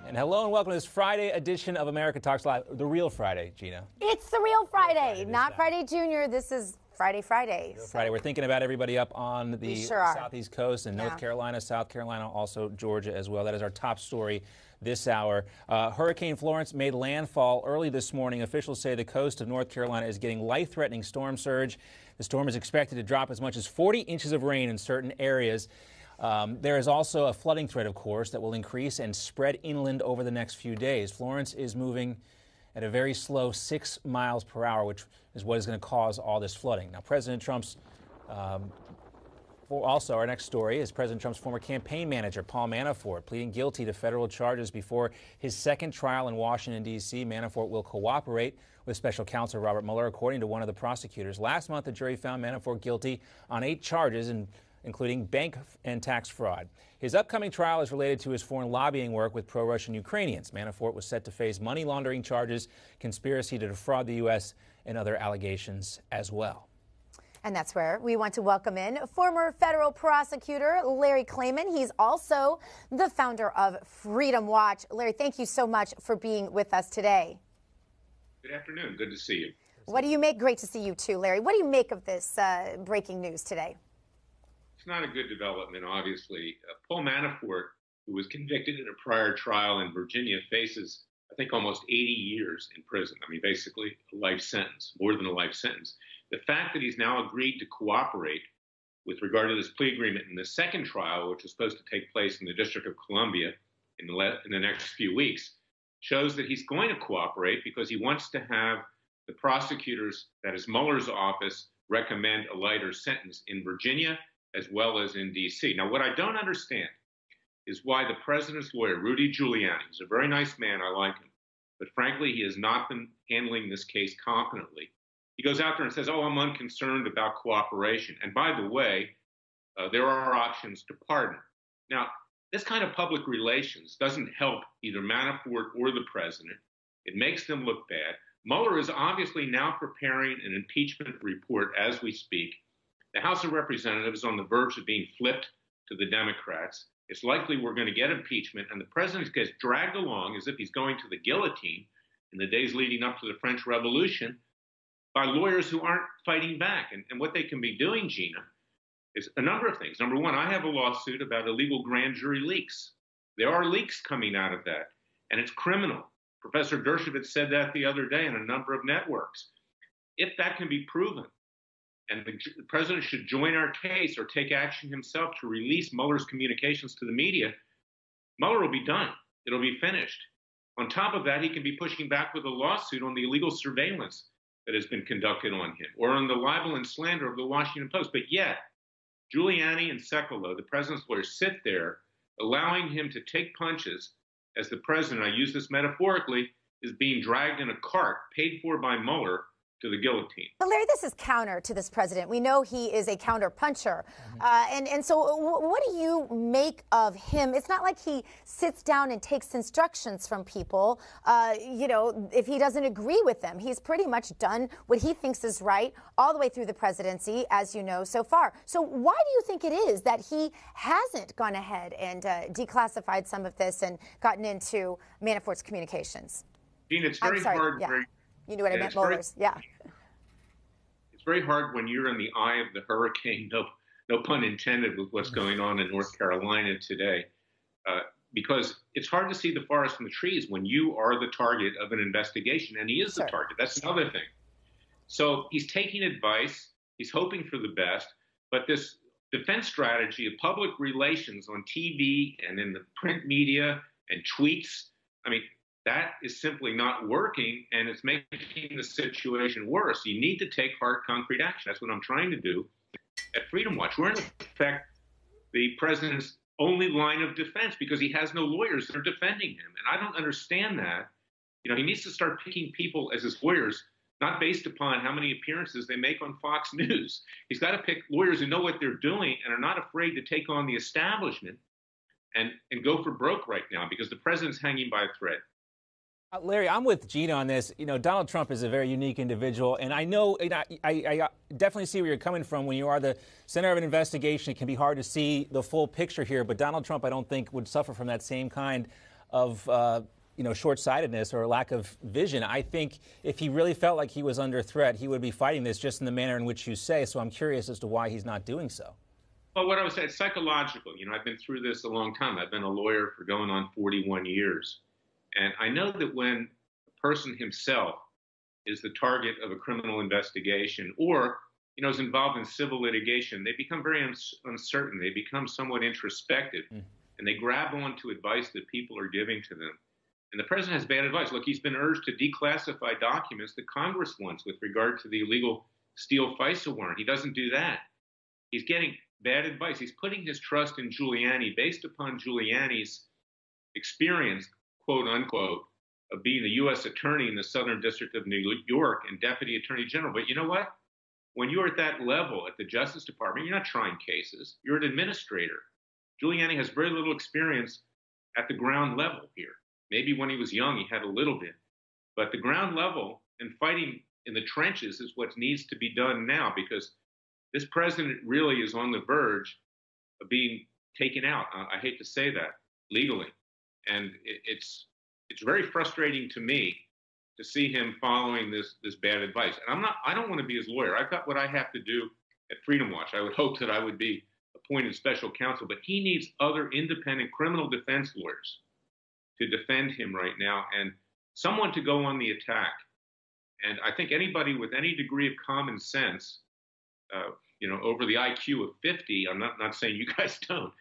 And hello and welcome to this Friday edition of America Talks Live, the real Friday, Gina. It's the real Friday, not Friday Junior. This is Friday. Friday. We're thinking about everybody up on the southeast coast and North Carolina, South Carolina, also Georgia as well. That is our top story this hour. Hurricane Florence made landfall early this morning. Officials say the coast of North Carolina is getting life-threatening storm surge. The storm is expected to drop as much as 40 inches of rain in certain areas. There is also a flooding threat, of course, that will increase and spread inland over the next few days. Florence is moving at a very slow 6 miles per hour, which is what is going to cause all this flooding. Now, President Trump's also, our next story is President Trump's former campaign manager, Paul Manafort, pleading guilty to federal charges before his second trial in Washington, D.C. Manafort will cooperate with special counsel Robert Mueller, according to one of the prosecutors. Last month, the jury found Manafort guilty on 8 charges, including bank and tax fraud. His upcoming trial is related to his foreign lobbying work with pro-Russian Ukrainians. Manafort was set to face money laundering charges, conspiracy to defraud the U.S., and other allegations as well. And that's where we want to welcome in former federal prosecutor Larry Klayman. He's also the founder of Freedom Watch. Larry, thank you so much for being with us today. Good afternoon. Good to see you. What do you make? Great to see you too, Larry. What do you make of this breaking news today? It's not a good development, obviously. Paul Manafort, who was convicted in a prior trial in Virginia, faces, I think, almost 80 years in prison. I mean, basically a life sentence, more than a life sentence. The fact that he's now agreed to cooperate with regard to this plea agreement in the second trial, which is supposed to take place in the District of Columbia in the next few weeks, shows that he's going to cooperate because he wants to have the prosecutors, that is Mueller's office, recommend a lighter sentence in Virginia as well as in D.C. Now, what I don't understand is why the president's lawyer, Rudy Giuliani, is a very nice man, I like him, but frankly, he has not been handling this case competently. He goes out there and says, I'm unconcerned about cooperation. And by the way, there are options to pardon. Now, this kind of public relations doesn't help either Manafort or the president. It makes them look bad. Mueller is obviously now preparing an impeachment report as we speak. The House of Representatives is on the verge of being flipped to the Democrats. It's likely we're going to get impeachment, and the president gets dragged along as if he's going to the guillotine in the days leading up to the French Revolution by lawyers who aren't fighting back. And what they can be doing, Gina, is a number of things. Number one, I have a lawsuit about illegal grand jury leaks. There are leaks coming out of that, and it's criminal. Professor Dershowitz said that the other day in a number of networks. If that can be proven, and the president should join our case or take action himself to release Mueller's communications to the media, Mueller will be done. It'll be finished. On top of that, he can be pushing back with a lawsuit on the illegal surveillance that has been conducted on him, or on the libel and slander of the Washington Post. But yet, Giuliani and Sekulow, the president's lawyers, sit there allowing him to take punches as the president, I use this metaphorically, is being dragged in a cart paid for by Mueller to the guillotine. But Larry, this is counter to this president. We know he is a counter puncher. And so what do you make of him? It's not like he sits down and takes instructions from people, if he doesn't agree with them. He's pretty much done what he thinks is right all the way through the presidency, as you know, so far. So why do you think it is that he hasn't gone ahead and declassified some of this and gotten into Manafort's communications? Gina, it's very hard. Yeah. You know what I meant, Mueller's. Yeah. It's very hard when you're in the eye of the hurricane, no pun intended, with what's going on in North Carolina today, because it's hard to see the forest from the trees when you are the target of an investigation, and he is the target. That's another thing. So he's taking advice. He's hoping for the best, but this defense strategy of public relations on TV and in the print media and tweets, I mean, that is simply not working, and it's making the situation worse. You need to take hard, concrete action. That's what I'm trying to do at Freedom Watch. We're, in effect, the president's only line of defense because he has no lawyers that are defending him. And I don't understand that. He needs to start picking people as his lawyers, not based upon how many appearances they make on Fox News. He's got to pick lawyers who know what they're doing and are not afraid to take on the establishment and go for broke right now because the president's hanging by a thread. Larry, I'm with Gina on this. Donald Trump is a very unique individual, and I know, I definitely see where you're coming from. When you are the center of an investigation, it can be hard to see the full picture here, but Donald Trump, I don't think, would suffer from that same kind of short-sightedness or lack of vision. I think if he really felt like he was under threat, he would be fighting this just in the manner in which you say. So I'm curious as to why he's not doing so. Well, what I would say, it's psychological. I've been through this a long time. I've been a lawyer for going on 41 years. And I know that when a person himself is the target of a criminal investigation or, is involved in civil litigation, they become very uncertain. They become somewhat introspective, and they grab on to advice that people are giving to them. And the president has bad advice. Look, he's been urged to declassify documents that Congress wants with regard to the illegal Steele FISA warrant. He doesn't do that. He's getting bad advice. He's putting his trust in Giuliani based upon Giuliani's experience, quote unquote, of being a U.S. attorney in the Southern District of New York and deputy attorney general. But you know what? When you're at that level at the Justice Department, you're not trying cases. You're an administrator. Giuliani has very little experience at the ground level here. Maybe when he was young, he had a little bit. But the ground level and fighting in the trenches is what needs to be done now, because this president really is on the verge of being taken out. I hate to say that, legally. And it's very frustrating to me to see him following this bad advice. And I don't want to be his lawyer. I've got what I have to do at Freedom Watch. I would hope that I would be appointed special counsel, but he needs other independent criminal defense lawyers to defend him right now and someone to go on the attack. And I think anybody with any degree of common sense, over the IQ of 50, I'm not saying you guys don't.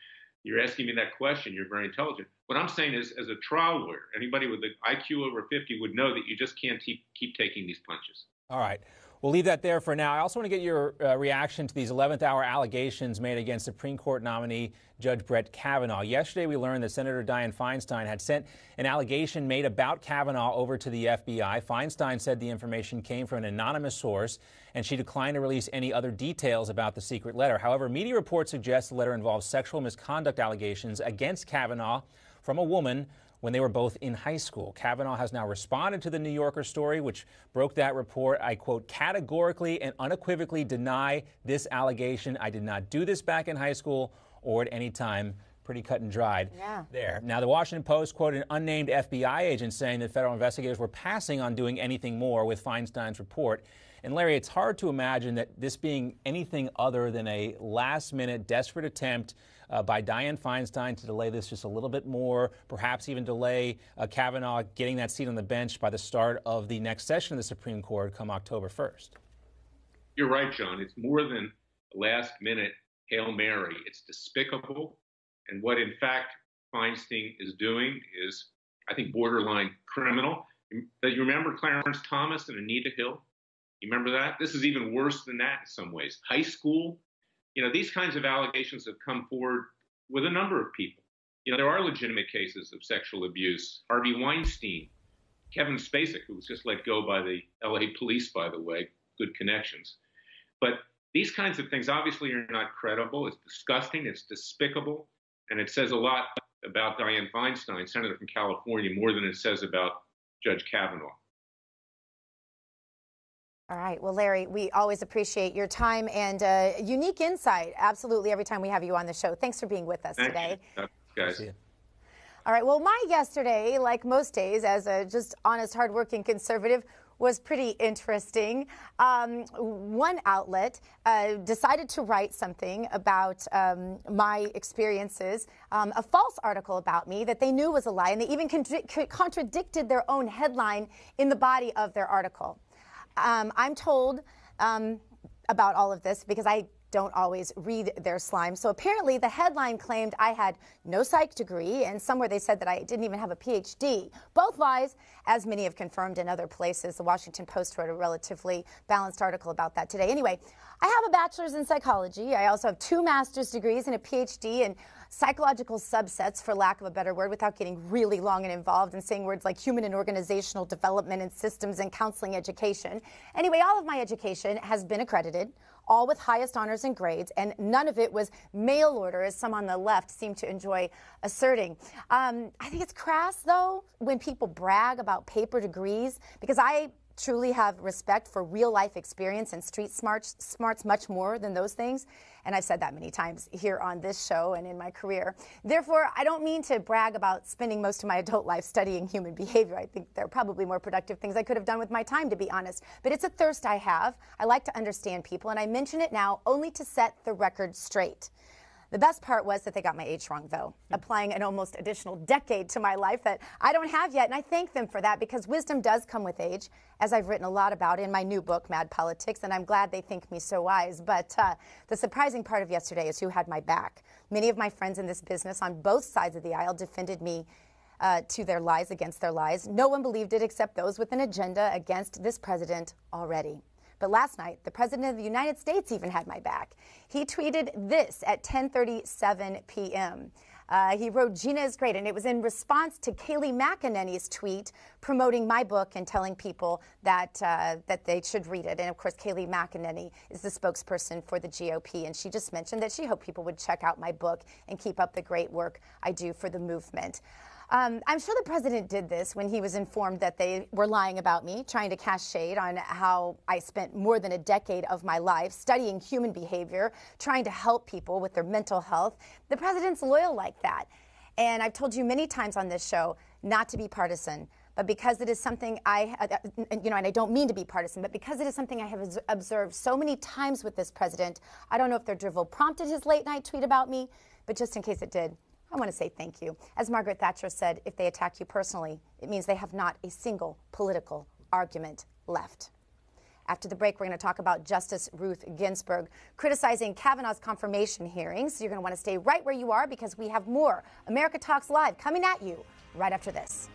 You're asking me that question. You're very intelligent. What I'm saying is, as a trial lawyer, anybody with an IQ over 50 would know that you just can't keep taking these punches. All right. We'll leave that there for now. I also want to get your reaction to these 11th hour allegations made against Supreme Court nominee Judge Brett Kavanaugh. Yesterday, we learned that Senator Dianne Feinstein had sent an allegation made about Kavanaugh over to the FBI. Feinstein said the information came from an anonymous source, and she declined to release any other details about the secret letter. However, media reports suggest the letter involves sexual misconduct allegations against Kavanaugh from a woman when they were both in high school. Kavanaugh has now responded to the New Yorker story, which broke that report. I quote, categorically and unequivocally deny this allegation. I did not do this back in high school or at any time. Pretty cut and dried there. Now, the Washington Post quoted an unnamed FBI agent saying that federal investigators were passing on doing anything more with Feinstein's report. And Larry, it's hard to imagine that this being anything other than a last-minute, desperate attempt by Dianne Feinstein to delay this just a little bit more, perhaps even delay Kavanaugh getting that seat on the bench by the start of the next session of the Supreme Court come October 1st. You're right, John. It's more than a last-minute Hail Mary. It's despicable. And what, in fact, Feinstein is doing is, I think, borderline criminal. You remember Clarence Thomas and Anita Hill? You remember that? This is even worse than that in some ways. High school, these kinds of allegations have come forward with a number of people. There are legitimate cases of sexual abuse. Harvey Weinstein, Kevin Spacek, who was just let go by the LA police, by the way, good connections. But these kinds of things obviously are not credible. It's disgusting. It's despicable. And it says a lot about Dianne Feinstein, senator from California, more than it says about Judge Kavanaugh. All right. Well, Larry, we always appreciate your time and unique insight. Absolutely. Every time we have you on the show. Thanks for being with us today. Guys. All right. Well, my guest today, like most days, as a just honest, hardworking conservative, was pretty interesting. One outlet decided to write something about my experiences, a false article about me that they knew was a lie, and they even contradicted their own headline in the body of their article. I'm told about all of this because I don't always read their slime. So apparently the headline claimed I had no psych degree, and somewhere they said that I didn't even have a PhD. Both lies, as many have confirmed in other places. The Washington Post wrote a relatively balanced article about that today. Anyway, I have a bachelor's in psychology. I also have 2 master's degrees and a PhD in psychological subsets, for lack of a better word, without getting really long and involved and saying words like human and organizational development and systems and counseling education. Anyway, all of my education has been accredited, all with highest honors and grades, and none of it was mail order, as some on the left seem to enjoy asserting. I think it's crass, though, when people brag about paper degrees, because I truly have respect for real life experience and street smarts much more than those things. And I've said that many times here on this show and in my career. Therefore, I don't mean to brag about spending most of my adult life studying human behavior. I think there are probably more productive things I could have done with my time, to be honest. But it's a thirst I have. I like to understand people, and I mention it now only to set the record straight. The best part was that they got my age wrong, though, applying an almost additional decade to my life that I don't have yet. And I thank them for that, because wisdom does come with age, as I've written a lot about in my new book, Mad Politics, and I'm glad they think me so wise. But the surprising part of yesterday is who had my back. Many of my friends in this business on both sides of the aisle defended me to their lies against their lies. No one believed it except those with an agenda against this president already. But last night, the President of the United States even had my back. He tweeted this at 10:37 p.m. He wrote, "Gina is great," and it was in response to Kayleigh McEnany's tweet promoting my book and telling people that they should read it. And of course, Kayleigh McEnany is the spokesperson for the GOP, and she just mentioned that she hoped people would check out my book and keep up the great work I do for the movement. I'm sure the president did this when he was informed that they were lying about me, trying to cast shade on how I spent more than a decade of my life studying human behavior, trying to help people with their mental health. The president's loyal like that. And I've told you many times on this show not to be partisan. But because it is something and I don't mean to be partisan, but because it is something I have observed so many times with this president, I don't know if their drivel prompted his late night tweet about me, but just in case it did, I want to say thank you. As Margaret Thatcher said, if they attack you personally, it means they have not a single political argument left. After the break, we're going to talk about Justice Ruth Ginsburg criticizing Kavanaugh's confirmation hearings. You're going to want to stay right where you are, because we have more America Talks Live coming at you right after this.